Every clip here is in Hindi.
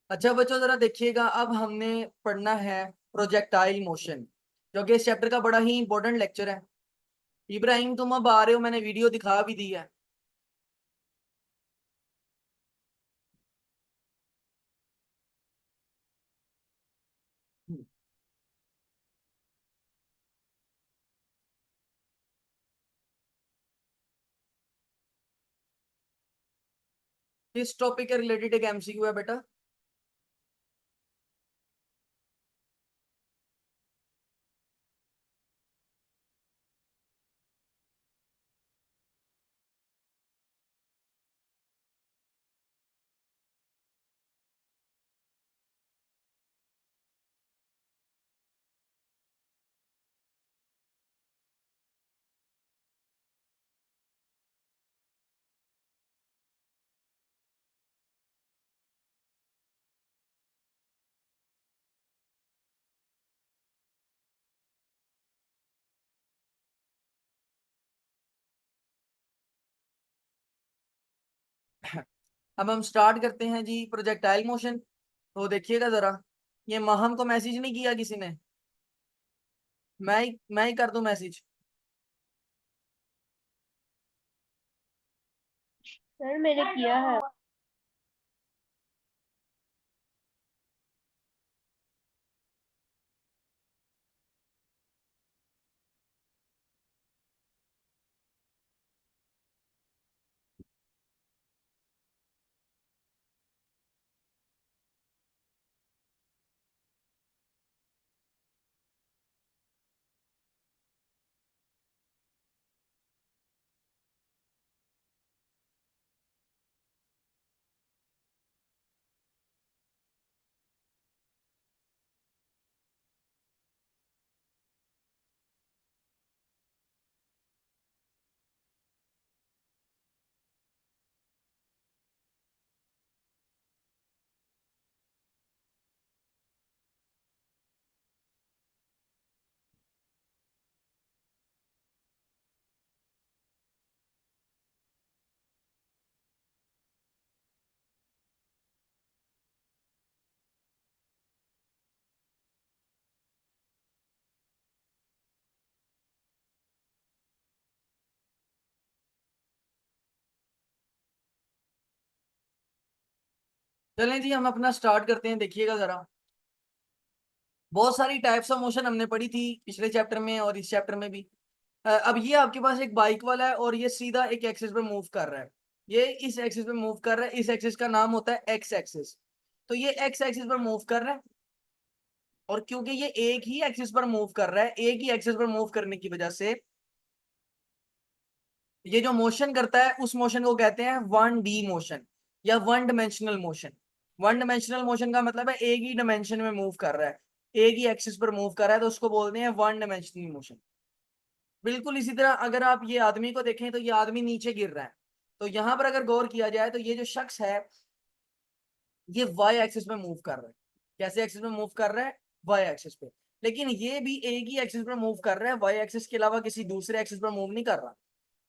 अच्छा बच्चों जरा देखिएगा, अब हमने पढ़ना है प्रोजेक्टाइल मोशन, जो कि इस चैप्टर का बड़ा ही इंपॉर्टेंट लेक्चर है। इब्राहिम तुम अब आ रहे हो, मैंने वीडियो दिखा भी दी है। किस टॉपिक के रिलेटेड एक एमसीक्यू है बेटा? अब हम स्टार्ट करते हैं जी प्रोजेक्टाइल मोशन। तो देखिएगा जरा, ये महम को मैसेज नहीं किया किसी ने? मैं ही कर दूं मैसेज? सर मैंने किया है। चलें जी, हम अपना स्टार्ट करते हैं। देखिएगा जरा, बहुत सारी टाइप्स ऑफ मोशन हमने पढ़ी थी पिछले चैप्टर में और इस चैप्टर में भी। अब ये आपके पास एक बाइक वाला है और ये सीधा एक एक्सिस पे मूव कर रहा है। ये इस एक्सिस पे मूव कर रहा है, इस एक्सिस का नाम होता है एक्स एक्सिस। तो ये एक्स एक्सिस पर मूव कर रहा है, और क्योंकि ये एक ही एक्सिस पर मूव कर रहा है, एक ही एक्सिस पर मूव करने की वजह से ये जो मोशन करता है उस मोशन को कहते हैं वन डी मोशन या one dimensional motion. One dimensional motion का मतलब है एक ही डायमेंशन में मूव कर रहा है, एक ही एक्सिस पर मूव कर रहा है, तो उसको बोलते हैं वन डायमेंशनल मोशन। बिल्कुल इसी तरह अगर आप ये आदमी को देखें तो ये आदमी नीचे गिर रहा है। तो यहां पर अगर गौर किया जाए तो ये जो शख्स है ये वाई एक्सिस पे मूव कर रहा है। कैसे एक्सिस पे मूव कर रहा है? वाई एक्सिस पे। लेकिन ये भी एक ही एक्सिस पे मूव कर रहा है, वाई एक्सिस के अलावा किसी दूसरे एक्सिस पर मूव नहीं कर रहा।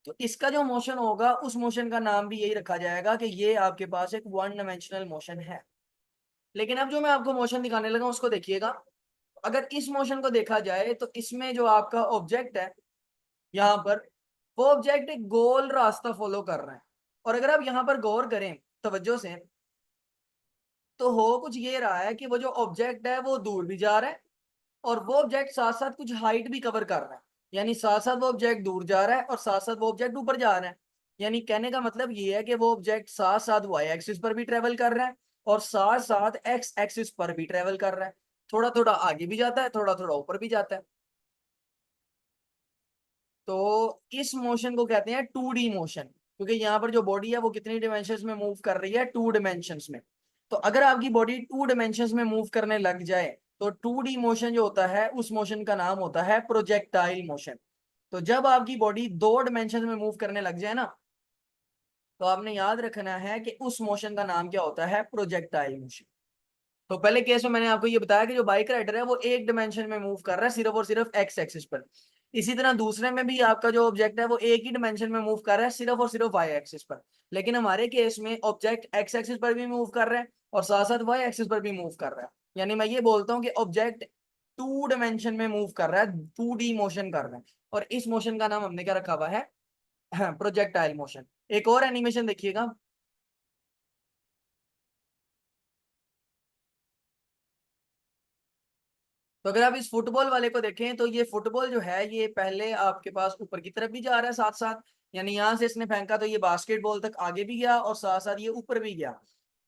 तो इसका जो मोशन होगा उस मोशन का नाम भी यही रखा जाएगा कि ये आपके पास एक वन डायमेंशनल मोशन है। लेकिन अब जो मैं आपको मोशन दिखाने लगा उसको देखिएगा। अगर इस मोशन को देखा जाए तो इसमें जो आपका ऑब्जेक्ट है यहाँ पर, वो ऑब्जेक्ट एक गोल रास्ता फॉलो कर रहा है। और अगर आप यहाँ पर गौर करें तवज्जो से, तो हो कुछ ये रहा है कि वो जो ऑब्जेक्ट है वो दूर भी जा रहा है, और वो ऑब्जेक्ट साथ साथ कुछ हाइट भी कवर कर रहा है। यानी साथ साथ वो ऑब्जेक्ट दूर जा रहा है और साथ साथ वो ऑब्जेक्ट ऊपर जा रहा है। यानी कहने का मतलब ये है कि वो ऑब्जेक्ट साथ साथ वाई एक्सिस पर भी ट्रेवल कर रहा है और साथ साथ एक्स एक्सिस पर भी ट्रेवल कर रहा है। थोड़ा थोड़ा आगे भी जाता है, थोड़ा थोड़ा ऊपर भी जाता है। तो इस मोशन को कहते हैं टू डी मोशन, क्योंकि यहाँ पर जो बॉडी है वो कितनी डिमेंशंस में मूव कर रही है? टू डिमेंशंस में। तो अगर आपकी बॉडी टू डिमेंशंस में मूव करने लग जाए तो टू डी मोशन जो होता है उस मोशन का नाम होता है प्रोजेक्टाइल मोशन। तो जब आपकी बॉडी दो डिमेंशन में मूव करने लग जाए ना, तो आपने याद रखना है कि उस मोशन का नाम क्या होता है? Projectile motion. तो पहले केस में मैंने आपको ये बताया कि जो बाइक राइडर है वो एक डिमेंशन में मूव कर रहा है सिर्फ और सिर्फ एक्स एक्सिस पर। इसी तरह दूसरे में भी आपका जो ऑब्जेक्ट है वो एक ही डिमेंशन में मूव कर रहा है सिर्फ और सिर्फ वाई एक्सिस पर, लेकिन हमारे केस में ऑब्जेक्ट एक्स एक्सिस पर भी मूव कर रहा है और साथ साथ वाई एक्सिस पर भी मूव कर रहा है। यानी मैं ये बोलता हूँ कि ऑब्जेक्ट टू डिमेंशन में मूव कर रहा है, 2D मोशन कर रहा है, और इस मोशन का नाम हमने क्या रखा हुआ है, प्रोजेक्टाइल मोशन। एक और एनिमेशन देखिएगा। तो अगर आप इस फुटबॉल वाले को देखें तो ये फुटबॉल जो है ये पहले आपके पास ऊपर की तरफ भी जा रहा है साथ साथ, यानी यहां से इसने फेंका तो ये बास्केटबॉल तक आगे भी गया और साथ साथ ये ऊपर भी गया।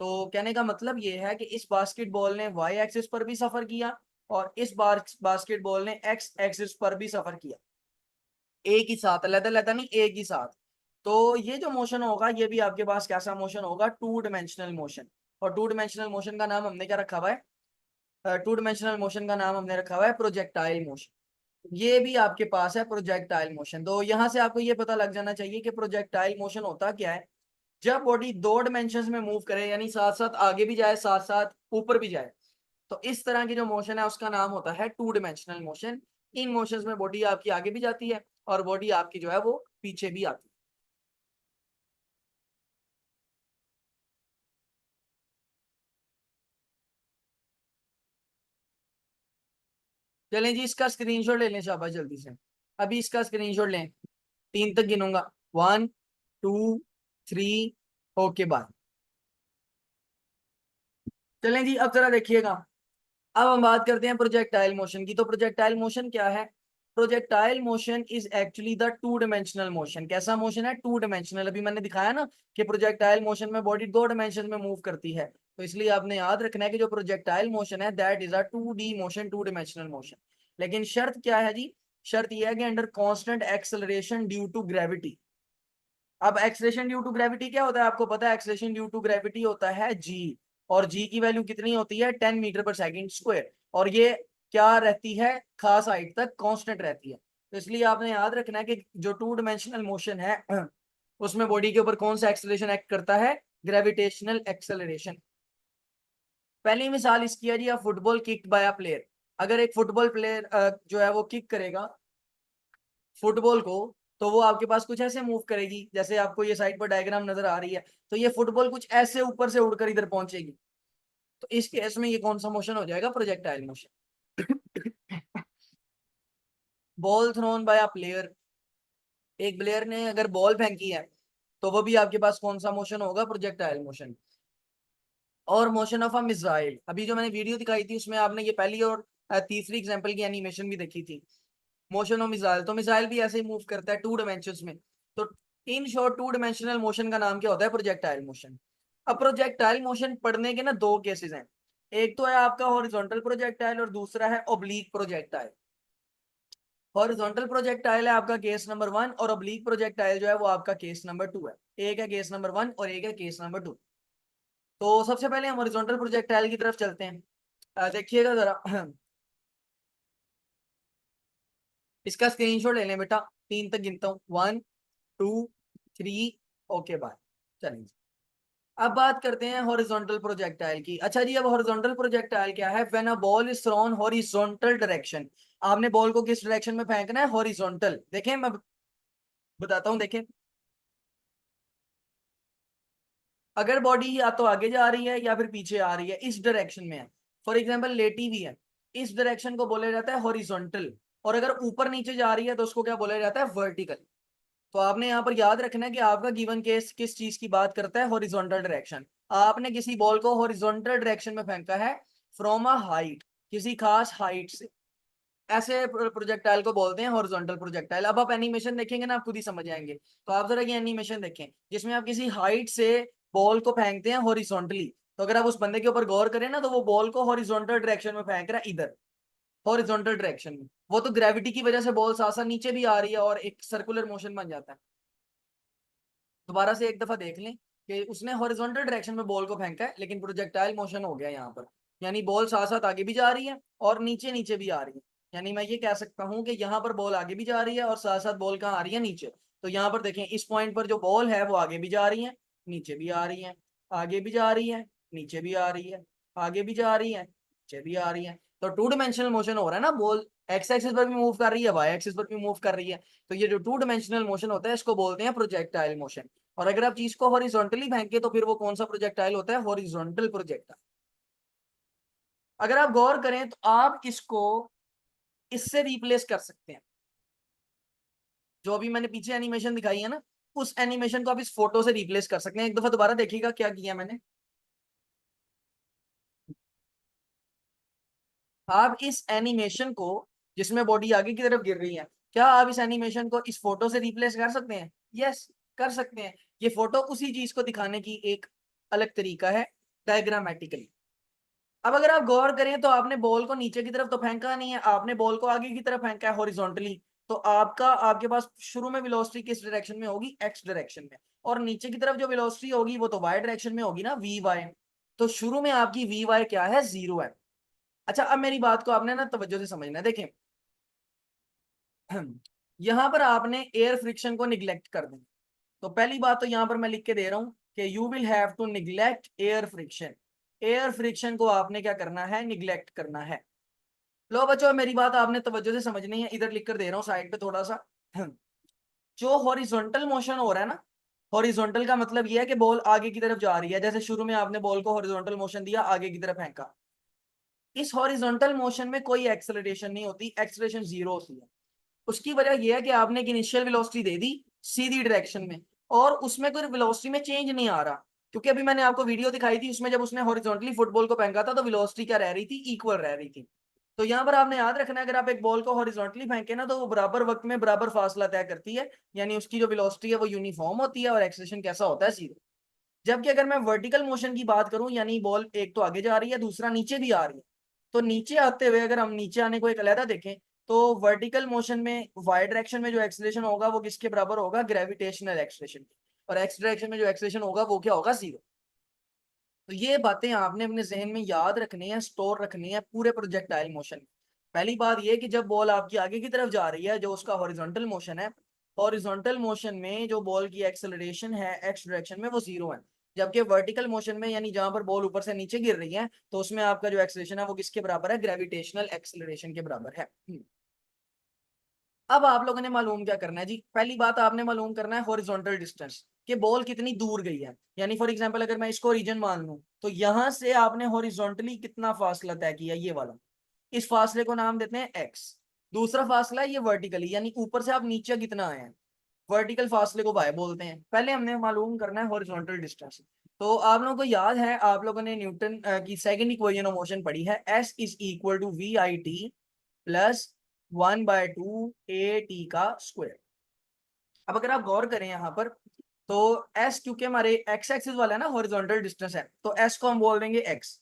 तो कहने का मतलब ये है कि इस बास्केटबॉल ने वाई एक्सिस पर भी सफर किया और इस बार बास्केटबॉल ने एक्स एक्सिस पर भी सफर किया, एक ही साथ, अलग अलग नहीं, एक ही साथ। तो ये जो मोशन होगा ये भी आपके पास कैसा मोशन होगा, टू डिमेंशनल मोशन। और टू डिमेंशनल मोशन का नाम हमने क्या रखा हुआ है, टू डिमेंशनल मोशन का नाम हमने रखा हुआ है प्रोजेक्टाइल मोशन। ये भी आपके पास है प्रोजेक्टाइल मोशन। तो यहां से आपको ये पता लग जाना चाहिए कि प्रोजेक्टाइल मोशन होता क्या है। जब बॉडी दो डिमेंशन में मूव करे, यानी साथ साथ आगे भी जाए साथ साथ ऊपर भी जाए, तो इस तरह की जो मोशन है उसका नाम होता है to dimensional motion. In motions में बॉडी आपकी आगे भी जाती है और बॉडी आपकी जो है वो पीछे भी आती है। चलें जी, इसका स्क्रीनशॉट ले लें शाबाश जल्दी से। अभी इसका स्क्रीनशॉट लें, 3 तक गिनूंगा, 1 2 3, ओके बाय। चलें जी, अब जरा देखिएगा। अब हम बात करते हैं प्रोजेक्टाइल मोशन की। तो प्रोजेक्टाइल मोशन क्या है? Projectile motion is actually the two dimensional motion. कैसा मोशन है? Two dimensional. अभी मैंने दिखाया ना कि प्रोजेक्टाइल मोशन में बॉडी दो डिमेंशन में मूव करती है, तो इसलिए आपने याद रखना है कि जो प्रोजेक्टाइल मोशन है that is a 2D motion, two dimensional motion. लेकिन शर्त क्या है जी? शर्त यह है कि under constant acceleration due to gravity. अब एक्सेलरेशन ड्यू टू ग्रेविटी क्या होता है? आपको पता है एक्सेलरेशन ड्यू टू ग्रेविटी होता है जी, और जी की वैल्यू कितनी होती है? 10 मीटर पर सेकेंड स्क्वायर। और ये क्या रहती है? खास हाइट तक कांस्टेंट रहती है। तो इसलिए आपने याद रखना है कि जो टू डिमेंशनल मोशन है उसमें बॉडी के ऊपर कौन सा एक्सेलरेशन एक्ट करता है? Gravitational acceleration. पहली मिसाल इसकी है जी, football kicked by a player. अगर एक फुटबॉल प्लेयर जो है वो किक करेगा फुटबॉल को, तो वो आपके पास कुछ ऐसे मूव करेगी, जैसे आपको ये साइड पर डायग्राम नजर आ रही है। तो ये फुटबॉल कुछ ऐसे ऊपर से उड़कर इधर पहुंचेगी। तो इस केस में ये कौन सा मोशन हो जाएगा? Projectile motion. Ball thrown by a player. एक प्लेयर ने अगर बॉल फेंकी है तो वो भी आपके पास कौन सा मोशन होगा? Projectile motion. और मोशन ऑफ अ मिसाइल, अभी जो मैंने वीडियो दिखाई थी उसमें आपने ये पहली और तीसरी एग्जांपल की एनिमेशन भी देखी थी। मोशन ऑफ मिसाइल, तो मिसाइल भी ऐसे ही मूव करता है टू डायमेंशंस में। तो in short two dimensional motion का नाम क्या होता है? Projectile motion. अब प्रोजेक्टाइल मोशन पढ़ने के ना दो केसेस हैं। एक तो है आपका हॉरिजॉन्टल प्रोजेक्टाइल और दूसरा है ओब्लीक प्रोजेक्टाइल। हॉरिजॉन्टल प्रोजेक्टाइल है आपका केस नंबर 1 और ओब्लीक प्रोजेक्टाइल जो है वो आपका केस नंबर 2 है। एक है केस नंबर 1 और एक है केस नंबर 2। तो सबसे पहले हम हॉरिजॉन्टल प्रोजेक्टाइल की तरफ चलते हैं। देखिएगा जरा। इसका स्क्रीनशॉट ले लें बेटा, 3 तक गिनता हूँ, 1 2 3, ओके बाय। चलिए अब बात करते हैं हॉरिजॉन्टल प्रोजेक्टाइल की। अच्छा जी, अब हॉरिजॉन्टल प्रोजेक्टाइल क्या है? When a ball is throne horizontal direction. आपने बॉल को किस डायरेक्शन में फेंकना है? हॉरिजॉन्टल। देखें मैं बताता हूँ, देखें। अगर बॉडी या तो आगे जा रही है या फिर पीछे आ रही है, इस डायरेक्शन में है, फॉर एग्जाम्पल लेटी हुई है, इस डायरेक्शन को बोला जाता है हॉरिजॉन्टल। और अगर ऊपर नीचे जा रही है तो उसको क्या बोला जाता है? वर्टिकल। तो आपने यहाँ पर याद रखना है कि आपका गिवन केस किस चीज की बात करता है? Horizontal direction. आपने किसी बॉल को हॉरिजॉन्टल डायरेक्शन में फेंका है फ्रॉम अ हाइट, किसी खास हाइट से, ऐसे प्रोजेक्टाइल को बोलते हैं हॉरिजॉन्टल प्रोजेक्टाइल। अब आप एनिमेशन देखेंगे ना आप खुद ही समझ जाएंगे। तो आप जरा ये एनिमेशन देखें जिसमें आप किसी हाइट से बॉल को फेंकते हैं हॉरिजॉन्टली। तो अगर आप उस बंदे के ऊपर गौर करें ना तो वो बॉल को हॉरिजॉन्टल डायरेक्शन में फेंक रहा है, इधर हॉरिजॉन्टल डायरेक्शन में। वो तो ग्रेविटी की वजह से बॉल साथ साथ नीचे भी आ रही है और एक सर्कुलर मोशन बन जाता है। दोबारा से एक दफा देख लें कि उसने हॉरिजॉन्टल डायरेक्शन में बॉल को फेंका है लेकिन प्रोजेक्टाइल मोशन हो गया यहाँ पर। यानी बॉल साथ साथ आगे भी जा रही है और नीचे नीचे भी आ रही है। यानी मैं ये कह सकता हूँ कि यहाँ पर बॉल आगे भी जा रही है और साथ साथ बॉल कहाँ आ रही है? नीचे। तो यहाँ पर देखें, इस पॉइंट पर जो बॉल है वो आगे भी जा रही है, नीचे भी आ रही है, आगे भी जा रही है, नीचे भी आ रही है, आगे भी जा रही है, नीचे भी आ रही है। तो टू डिमेंशनल मोशन हो रहा है ना, बॉल एक्स एक्सिस पर भी मूव कर रही है, वाई एक्सिस पर भी मूव कर रही है, तो ये जो टू डिमेंशनल मोशन होता है इसको बोलते हैं प्रोजेक्टाइल मोशन। और अगर आप चीज को हॉरिजॉन्टली फेंके तो फिर वो कौन सा प्रोजेक्टाइल होता है, हॉरिजॉन्टल प्रोजेक्टाइल। अगर आप गौर करें तो आप इसको इससे रिप्लेस कर सकते हैं, जो अभी मैंने पीछे एनिमेशन दिखाई है ना, उस एनिमेशन को आप इस फोटो से रिप्लेस कर सकते हैं। एक दफा दोबारा देखिएगा क्या किया मैंने। आप इस एनिमेशन को, जिसमें बॉडी आगे की तरफ गिर रही है, क्या आप इस एनिमेशन को इस फोटो से रिप्लेस कर सकते हैं? यस, कर सकते हैं। ये फोटो उसी चीज को दिखाने की एक अलग तरीका है, डायग्रामेटिकली। अब अगर आप गौर करें तो आपने बॉल को नीचे की तरफ तो फेंका नहीं है, आपने बॉल को आगे की तरफ फेंका है हॉरिजॉन्टली। तो आपके पास शुरू में वेलोसिटी किस डायरेक्शन में होगी, एक्स डायरेक्शन में। और नीचे की तरफ जो वेलोसिटी होगी वो तो वाई डायरेक्शन में होगी ना, वी वाई। तो शुरू में आपकी वी वाई क्या है, 0 है। अच्छा, अब मेरी बात को आपने ना तवज्जो से समझना है, देखें। यहां पर आपने एयर फ्रिक्शन को निग्लेक्ट कर देना। तो पहली बात तो यहां पर मैं लिख के दे रहा हूं कि you will have to neglect air friction. Air friction को आपने क्या करना है, निग्लेक्ट करना है। लो बच्चों, मेरी बात आपने तवज्जो से समझनी है, इधर लिख कर दे रहा हूँ साइड पे थोड़ा सा। जो हॉरिजॉन्टल मोशन हो रहा है ना, हॉरिजॉन्टल का मतलब यह है कि बॉल आगे की तरफ जा रही है। जैसे शुरू में आपने बॉल को हॉरिजॉन्टल मोशन दिया, आगे की तरफ फेंका। इस हॉरिजॉन्टल मोशन में कोई एक्सेलरेशन नहीं होती, एक्सेलरेशन 0 होती है। उसकी वजह यह है कि आपने एक इनिशियल वेलोसिटी दे दी सीधी डायरेक्शन में, और उसमें कोई वेलोसिटी में चेंज नहीं आ रहा। क्योंकि अभी मैंने आपको वीडियो दिखाई थी, उसमें जब उसने हॉरिजॉन्टली फुटबॉल को फेंका था तो वेलोसिटी क्या रह रही थी, इक्वल रह रही थी। तो यहाँ पर आपने याद रखना है, अगर आप एक बॉल को हॉरिजॉन्टली फेंके ना तो वो बराबर वक्त में बराबर फासला तय करती है, यानी उसकी जो वेलोसिटी है वो यूनिफॉर्म होती है और एक्सेलरेशन कैसा होता है, 0। जबकि अगर मैं वर्टिकल मोशन की बात करूं, यानी बॉल एक तो आगे जा रही है, दूसरा नीचे भी आ रही है, तो नीचे आते हुए अगर हम नीचे आने को एक अलहदा देखें, तो वर्टिकल मोशन में वाई डायरेक्शन में जो एक्सेलरेशन होगा वो किसके बराबर होगा, ग्रेविटेशनल एक्सेलरेशन। और एक्स डायरेक्शन में जो एक्सेलरेशन होगा वो क्या होगा, 0। तो ये बातें आपने अपने जहन में याद रखनी है, स्टोर रखनी है पूरे प्रोजेक्टाइल मोशन में। पहली बात ये कि जब बॉल आपकी आगे की तरफ जा रही है, जो उसका हॉरिजॉन्टल मोशन है, हॉरिजॉन्टल मोशन में जो बॉल की एक्सेलरेशन है एक्स डायरेक्शन में वो 0 है। जबकि वर्टिकल मोशन में, यानी जहां पर बॉल ऊपर से नीचे गिर रही है, तो उसमें आपका जो एक्सेलरेशन है वो किसके बराबर है, ग्रेविटेशनल एक्सेलरेशन के बराबर है। अब आप लोगों ने मालूम क्या करना है जी, पहली बात आपने मालूम करना है हॉरिजॉन्टल डिस्टेंस, कि बॉल कितनी दूर गई है। यानी फॉर एग्जांपल अगर मैं इसको रीजन मान लूं, तो यहां से आपने हॉरिजॉन्टली कितना फासला तय किया, ये वाला। इस फासले को नाम देते हैं एक्स। दूसरा फासला है ये वर्टिकली, यानी ऊपर से आप नीचे कितना आए हैं, वर्टिकल फासले को वाई बोलते हैं। पहले हमने मालूम करना है हॉरिजॉन्टल डिस्टेंस। तो आप लोगों को याद है, आप लोगों ने न्यूटन की सेकंड इक्वेशन ऑफ मोशन पढ़ी है, S is equal to V I T plus 1/2 A T का स्क्वायर। अब अगर आप गौर करें यहाँ पर, तो एस क्योंकि हमारे एक्स एक्सिस वाला है ना, हॉरिजॉन्टल डिस्टेंस है, तो एस को हम बोल देंगे एक्स।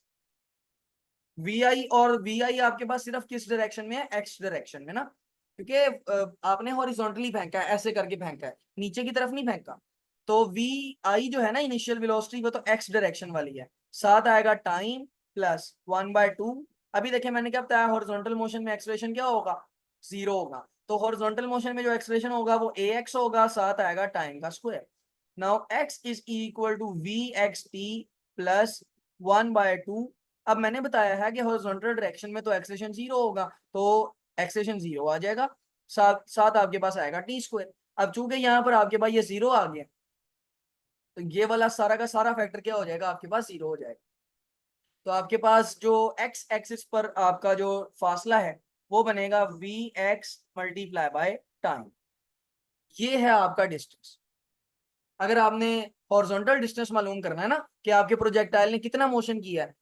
वी आई, और वी आई आपके पास सिर्फ किस डायरेक्शन में है, एक्स डायरेक्शन में ना, क्योंकि आपने हॉरिजॉन्टली फेंका है, ऐसे करके फेंका है, नीचे की तरफ नहीं फेंका। तो वी आई जो है ना, इनिशियल वेलोसिटी, वो तो एक्स डायरेक्शन वाली है। साथ आएगा टाइम प्लस 1/2। अभी देखिए मैंने क्या बताया, हॉरिजॉन्टल मोशन में एक्सेलरेशन क्या होगा, 0 होगा। तो हॉरिजॉन्टल मोशन में जो एक्सेलरेशन होगा वो ए एक्स होगा, साथ आएगा टाइम का square. Now X is equal to V X T plus 1/2। अब मैंने बताया है कि हॉरिजॉन्टल डायरेक्शन में तो एक्सेलरेशन 0 होगा, तो एक्सेलरेशन 0 आ जाएगा, साथ साथ आपके पास आएगा टी स्क्वायर। अब चूंकि यहाँ पर आपके पास ये 0 आ गया, तो ये वाला सारा का सारा फैक्टर क्या हो जाएगा, आपके पास 0 हो जाएगा। तो आपके पास जो एक्स एक्सिस पर आपका जो फासला है वो बनेगा V X multiply by time. ये है आपका डिस्टेंस। अगर आपने हॉरिजॉन्टल डिस्टेंस मालूम करना है ना, कि आपके प्रोजेक्टाइल ने कितना मोशन किया है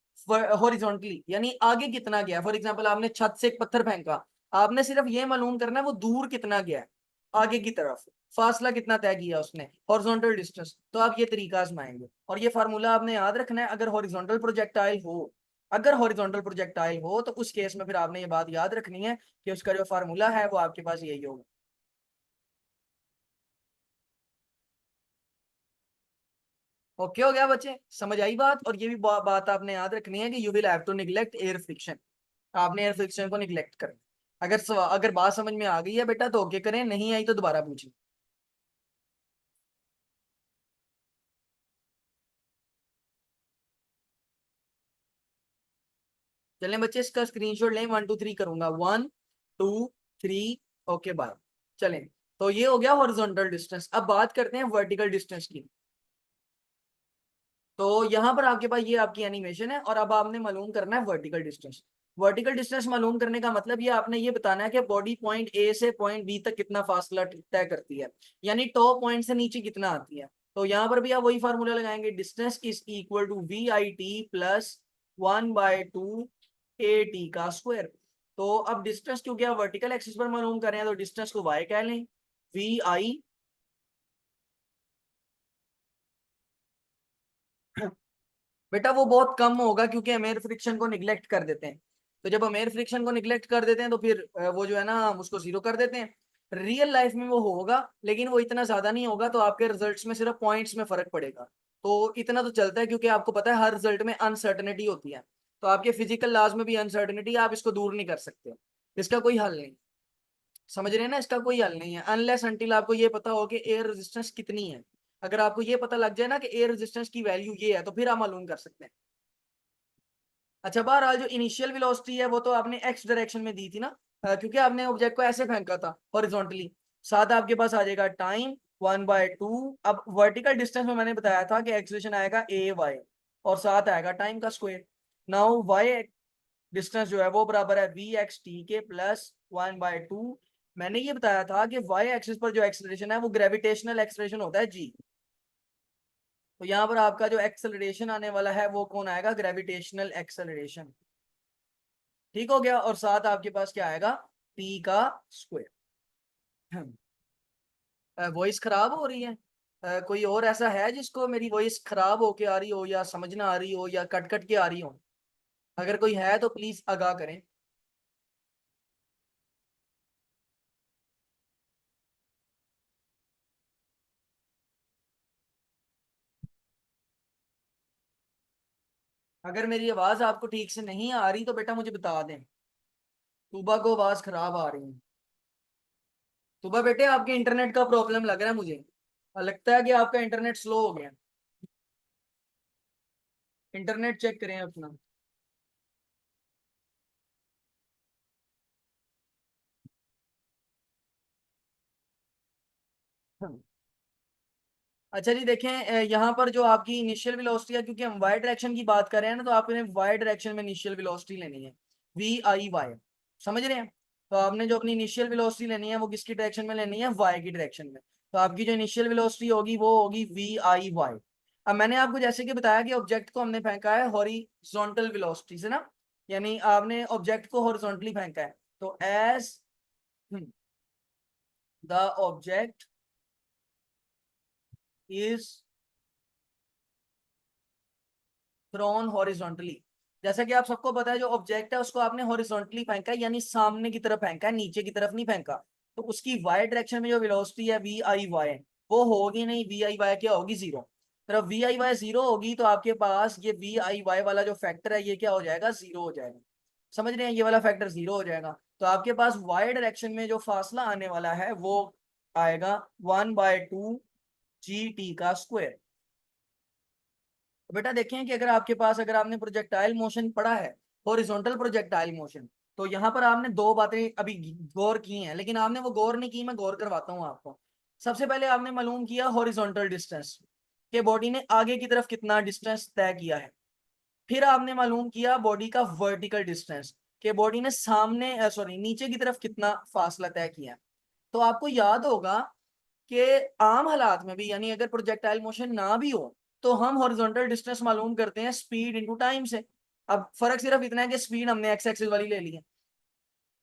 हॉरिजॉन्टली, यानी आगे कितना गया। फॉर एग्जांपल आपने छत से एक पत्थर फेंका, आपने सिर्फ ये मालूम करना है वो दूर कितना गया है आगे की तरफ, फासला कितना तय किया उसने, हॉरिजॉन्टल डिस्टेंस। तो आप ये तरीका आजमाएंगे, और ये फार्मूला आपने याद रखना है। अगर हॉरिजॉन्टल प्रोजेक्टाइल हो, अगर हॉरिजॉन्टल प्रोजेक्टाइल हो तो उस केस में फिर आपने ये बात याद रखनी है कि उसका जो फार्मूला है वो आपके पास यही होगा। ओके हो गया बच्चे, समझ आई बात। और ये भी बात आपने याद रखनी है कि you will have to neglect air friction. आपने एयर फ्रिक्शन को निग्लेक्ट करना। अगर बात समझ में आ गई है बेटा तो ओके करें, नहीं आई तो दोबारा पूछें। चलें बच्चे, इसका स्क्रीनशॉट लें, 1 2 3 करूंगा, 1 2 3, ओके बाय। चलें, तो ये हो गया हॉरिजॉन्टल डिस्टेंस। अब बात करते हैं वर्टिकल डिस्टेंस की। तो यहाँ पर आपके पास ये आपकी एनिमेशन है और अब आपने मालूम करना है वर्टिकल डिस्टेंस। वर्टिकल डिस्टेंस मालूम करने का मतलब ये आपने ये बताना है कि बॉडी पॉइंट ए से पॉइंट बी तक कितना फासला तय करती है, यानी टॉप पॉइंट से नीचे कितना आती है। तो यहाँ पर भी आप वही फार्मूला लगाएंगे, distance is equal to V I T plus 1/2 A T का स्क्वायर। तो अब डिस्टेंस क्योंकि आप वर्टिकल एक्सिस पर मालूम कर रहे हैं तो डिस्टेंस को वाई कह लें, वी आई बेटा वो बहुत कम होगा क्योंकि हम एयर फ्रिक्शन को निग्लेक्ट कर देते हैं। तो जब हम एयर फ्रिक्शन को निग्लेक्ट कर देते हैं तो फिर वो जो है ना हम उसको जीरो कर देते हैं। रियल लाइफ में वो होगा लेकिन वो इतना ज्यादा नहीं होगा, तो आपके रिजल्ट्स में सिर्फ पॉइंट्स में फर्क पड़ेगा। तो इतना तो चलता है क्योंकि आपको पता है हर रिजल्ट में अनसर्टेनिटी होती है। तो आपके फिजिकल लॉज में भी अनसर्टेनिटी, आप इसको दूर नहीं कर सकते। इसका कोई हल नहीं, समझ रहे हैं ना, इसका कोई हल नहीं है अनलेस अनटिल आपको ये पता हो कि एयर रेजिस्टेंस कितनी है। अगर आपको ये पता लग जाए ना कि एयर रेजिस्टेंस की वैल्यू ये है तो फिर आप मालूम कर सकते हैं। अच्छा, बहरहाल जो इनिशियल वेलोसिटी है वो तो आपने एक्स डायरेक्शन में दी थी ना, क्योंकि आपने ऑब्जेक्ट को ऐसे फेंका था हॉरिजॉन्टली। साथ आपके पास आ जाएगा टाइम 1/2। अब वर्टिकल डिस्टेंस में मैंने बताया था कि एक्सेलरेशन आएगा ए वाई और साथ आएगा टाइम का स्क्वायर। नाउ वाई डिस्टेंस जो है वो बराबर है वी एक्स टी के प्लस 1/2। मैंने ये बताया था कि वाई एक्सिस पर जो एक्सेलरेशन है वो ग्रेविटेशनल एक्सेलरेशन होता है जी। तो यहाँ पर आपका जो एक्सेलरेशन आने वाला है वो कौन आएगा, ग्रेविटेशनल एक्सेलरेशन। ठीक हो गया, और साथ आपके पास क्या आएगा, पी का स्क्वायर। वॉइस खराब हो रही है? कोई और ऐसा है जिसको मेरी वॉइस खराब होके आ रही हो या समझ ना आ रही हो या कट कट के आ रही हो? अगर कोई है तो प्लीज आगाह करें। अगर मेरी आवाज आपको ठीक से नहीं आ रही तो बेटा मुझे बता दें। सुबह को आवाज खराब आ रही है। सुबह बेटे आपके इंटरनेट का प्रॉब्लम लग रहा है मुझे, लगता है कि आपका इंटरनेट स्लो हो गया। इंटरनेट चेक करें अपना। अच्छा जी देखें, यहाँ पर जो आपकी इनिशियल वेलोसिटी है, क्योंकि हम वाई डायरेक्शन की बात कर रहे हैं ना, तो आपने वाई डायरेक्शन में इनिशियल वेलोसिटी लेनी है, वी आई वाई। समझ रहे हैं? तो आपने जो अपनी इनिशियल वेलोसिटी लेनी है वो किसकी डायरेक्शन में लेनी है, वाई की डायरेक्शन में। तो आपकी जो इनिशियल वेलोसिटी होगी वो होगी वी आई वाई। अब मैंने आपको जैसे कि बताया कि ऑब्जेक्ट को हमने फेंका है हॉरिजॉन्टल वेलोसिटी से ना, यानी आपने ऑब्जेक्ट को हॉरिजॉन्टली फेंका है। तो as the object is thrown horizontally, जैसा कि आप सबको पता है जो ऑब्जेक्ट है उसको आपने हॉरिजॉन्टली फेंका है, यानी सामने की तरफ फेंका है, नीचे की तरफ नहीं फेंका। तो उसकी वाई डायरेक्शन में जो वेलोसिटी है वी आई वाई, वो होगी नहीं, वी आई वाई क्या होगी, जीरो। तो वी आई वाई जीरो होगी तो आपके पास ये वी आई वाई वाला जो फैक्टर है ये क्या हो जाएगा, जीरो हो जाएगा। समझ रहे हैं, ये वाला फैक्टर जीरो हो जाएगा। तो आपके पास वाई डायरेक्शन में जो फासला आने वाला है वो आएगा 1/2 जी टी का स्क्वायर। तो बेटा देखें कि अगर आपके पास, अगर आपने प्रोजेक्टाइल मोशन पढ़ा है, हॉरिजॉन्टल प्रोजेक्टाइल मोशन, तो यहाँ पर आपने दो बातें अभी गौर की हैं, लेकिन आपने वो गौर नहीं की, मैं गौर करवाता हूँ आपको। सबसे पहले आपने मालूम किया हॉरिजॉन्टल डिस्टेंस, के बॉडी ने आगे की तरफ कितना डिस्टेंस तय किया है। फिर आपने मालूम किया बॉडी का वर्टिकल डिस्टेंस, के बॉडी ने सामने सॉरी नीचे की तरफ कितना फासला तय किया है। तो आपको याद होगा कि आम हालात में भी, यानी अगर प्रोजेक्टाइल मोशन ना भी हो तो हम हॉरिजॉन्टल डिस्टेंस मालूम करते हैं स्पीड इनटू टाइम से। अब फर्क सिर्फ इतना है कि स्पीड हमने एक्स एक्सिस वाली ले ली है।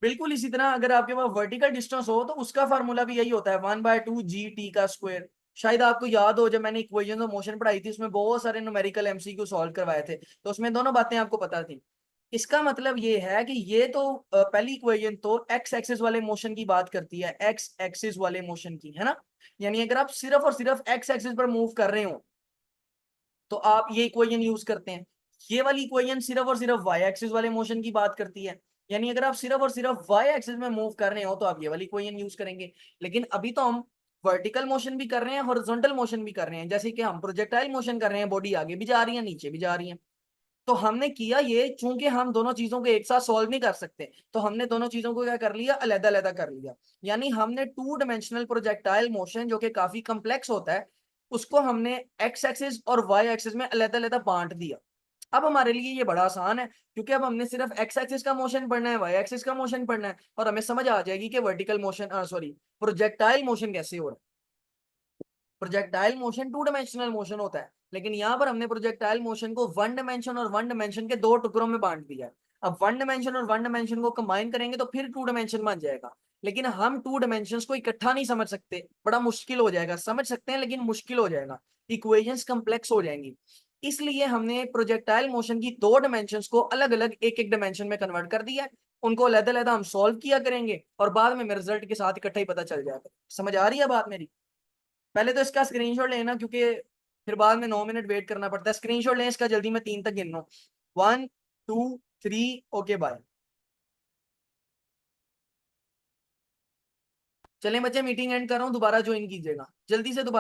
बिल्कुल इसी तरह अगर आपके पास वर्टिकल डिस्टेंस हो तो उसका फार्मूला भी यही होता है 1/2 जी टी का स्क्वायर। शायद आपको याद हो जब मैंने इक्वेशन ऑफ मोशन पढ़ाई थी उसमें बहुत सारे न्यूमेरिकल एमसीक्यू सॉल्व करवाए थे, तो उसमें दोनों बातें आपको पता थी। इसका मतलब ये है कि ये तो पहली इक्वेशन तो एक्स एक्सिस वाले मोशन की बात करती है, एक्स एक्सिस वाले मोशन की, है ना। यानी अगर आप सिर्फ और सिर्फ एक्स एक्सिस पर मूव कर रहे हो तो आप ये इक्वेशन यूज करते हैं। ये वाली इक्वेशन सिर्फ और सिर्फ वाई एक्सिस वाले मोशन की बात करती है, यानी अगर आप सिर्फ और सिर्फ वाई एक्सिस में मूव कर रहे हो तो आप ये वाली इक्वेशन यूज करेंगे। लेकिन अभी तो हम वर्टिकल मोशन भी कर रहे हैं, हॉरिजॉन्टल मोशन भी कर रहे हैं, जैसे कि हम प्रोजेक्टाइल मोशन कर रहे हैं, बॉडी आगे भी जा रही है नीचे भी जा रही है। तो हमने किया ये, चूंकि हम दोनों चीजों को एक साथ सॉल्व नहीं कर सकते, तो हमने दोनों चीजों को क्या कर लिया, अलग अलग कर लिया। यानी हमने टू डायमेंशनल प्रोजेक्टाइल मोशन जो कि काफी कम्प्लेक्स होता है, उसको हमने एक्स एक्सिस और वाई एक्सिस में अलग अलग बांट दिया। अब हमारे लिए ये बड़ा आसान है, क्योंकि अब हमने सिर्फ एक्स एक्सिस का मोशन पढ़ना है, वाई एक्सिस का मोशन पढ़ना है, और हमें समझ आ जाएगी कि vertical motion, sorry, projectile motion कैसे हो रहा है। Projectile motion two dimensional motion होता है, लेकिन यहाँ पर हमने प्रोजेक्टाइल मोशन को वन डायमेंशन और वन डायमेंशन के दो टुकड़ों में बांट दिया है। अब वन डायमेंशन और वन डायमेंशन को कंबाइन करेंगे तो फिर टू डायमेंशन बन जाएगा, लेकिन हम टू डायमेंशंस को इकट्ठा नहीं समझ सकते, बड़ा मुश्किल हो जाएगा। समझ सकते हैं लेकिन मुश्किल हो जाएगा, इक्वेशंस कम्प्लेक्स हो जाएंगी। इसलिए हमने प्रोजेक्टाइल मोशन की दो डायमेंशंस को अलग अलग एक एक डायमेंशन में कन्वर्ट कर दिया है। उनको अलग अलग हम सॉल्व किया करेंगे और बाद में रिजल्ट के साथ इकट्ठा ही पता चल जाएगा। समझ आ रही है बात मेरी? पहले तो इसका स्क्रीनशॉट लेना, क्योंकि फिर बाद में 9 मिनट वेट करना पड़ता है। स्क्रीनशॉट लें इसका जल्दी, मैं 3 तक गिन लूं। 1 2 3, ओके बाय। चलें बच्चे, मीटिंग एंड कर रहा हूँ, दोबारा ज्वाइन कीजिएगा जल्दी से, दोबारा।